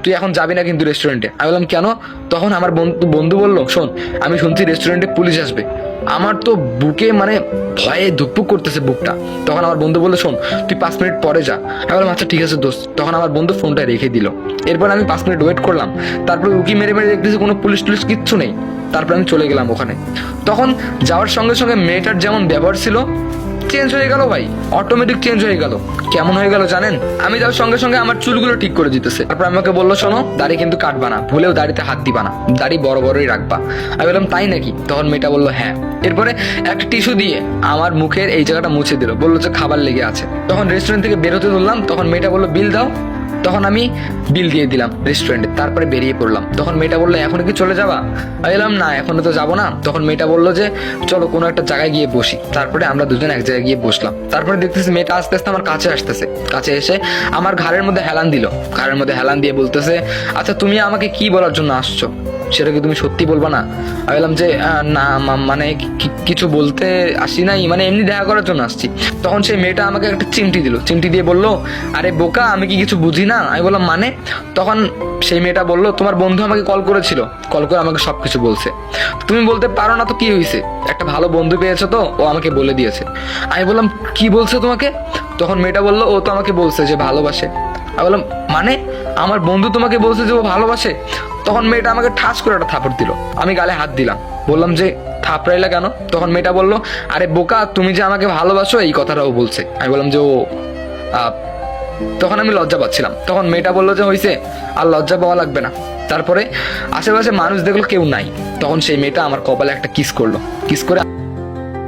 তুই এখন যাবি না কিন্তু রেস্টুরেন্টে। আমি বললাম কেন? তখন আমার বন্ধু বললো, শোন আমি শুনছি রেস্টুরেন্টে পুলিশ আসবে। আমার তো বুকে মানে ভয়ে ধুকপুক করতেছে বুকটা। তখন আমার বন্ধু বললো, শোন তুই 5 মিনিট পরে যা। আমি বললাম আচ্ছা ঠিক আছে দোস্ত। তখন আমার বন্ধু ফোনটা রেখে দিল। এরপর আমি 5 মিনিট ওয়েট করলাম। তারপরে উকি মেরে মেরে দেখতেছি কোনো পুলিশ টুলিশ কিচ্ছু নেই। তারপরে আমি চলে গেলাম ওখানে। তখন যাওয়ার সঙ্গে সঙ্গে মেয়েটার যেমন ব্যবহার ছিল চেঞ্জ হয়ে গেল ভাই, অটোমেটিক চেঞ্জ হয়ে গেল। কেমন হয়ে গেল জানেন? আমি যাওয়ার সঙ্গে সঙ্গে আমার চুলগুলো ঠিক করে দিতেছে। তারপর আমাকে বললো, শোনো দাড়ি কিন্তু কাটবা না, ভুলেও দাড়িতে হাত দিবা না, দাড়ি বড় বড়ই রাখবা। আমি বললাম তাই নাকি? তখন মেয়েটা বললো হ্যাঁ। এরপরে একটা টিস্যু দিয়ে আমার মুখের এই জায়গাটা মুছে দিল, বললো যে খাবার লেগে আছে। তখন রেস্টুরেন্ট থেকে বেরোতে ধরলাম, তখন মেয়েটা বললো বিল দাও। তখন আমি বিল দিয়ে দিলাম রেস্টুরেন্টে। তারপরে বেরিয়ে পড়লাম। তখন মেয়েটা বললো এখন কি চলে যাবা? আমি বললাম না এখনো তো যাবো না। তখন মেয়েটা বললো যে চলো কোনো একটা জায়গায় গিয়ে বসি। তারপরে আমরা দুজন এক জায়গায় গিয়ে বসলাম। তারপরে দেখতেছি মেয়েটা আস্তে আস্তে আমার কাছে আসতেছে। কাছে এসে আমার ঘাড়ের মধ্যে হেলান দিল। ঘাড়ের মধ্যে হেলান দিয়ে বলতেছে, আচ্ছা তুমি আমাকে কি বলার জন্য আসছো, সেটা কি তুমি সত্যি বলবা না? আমি বললাম যে না মানে কিছু বলতে আসি নাই, মানে এমনি দেখা করার জন্য আসছি। তখন সেই মেয়েটা আমাকে একটা চিমটি দিল। চিমটি দিয়ে বললো, আরে বোকা আমি কি কিছু বুঝি না? আমি বললাম মানে? তখন সেই মেয়েটা বললো, তোমার বন্ধু আমাকে কল করেছিল, কল করে আমাকে সবকিছু বলছে। তুমি বলতে পারো না তো কি হয়েছে? একটা ভালো বন্ধু পেয়েছো তো, ও আমাকে বলে দিয়েছে। আমি বললাম কি বলছে তোমাকে? তখন মেয়েটা বললো, ও তো আমাকে বলছে যে ভালোবাসে। আমি বললাম মানে? আমার বন্ধু তোমাকে বলছে যে ও ভালোবাসে? তখন মেয়েটা আমাকে ঠাস করে একটা থাপড় দিল। আমি গালে হাত দিলাম, বললাম যে থাপড়াইলা কেন? তখন মেয়েটা বললো, আরে বোকা তুমি যে আমাকে ভালোবাসো এই কথাটাও বলছে। আমি বললাম যে ও তখন আমি লজ্জা পাচ্ছিলাম। তখন মেয়েটা বললো যে হয়েছে, আর লজ্জা পাওয়া লাগবে না। তারপরে আশেপাশে মানুষ দেখলো কেউ নাই। তখন সেই মেয়েটা আমার কপালে একটা কিস করলো। কিস করে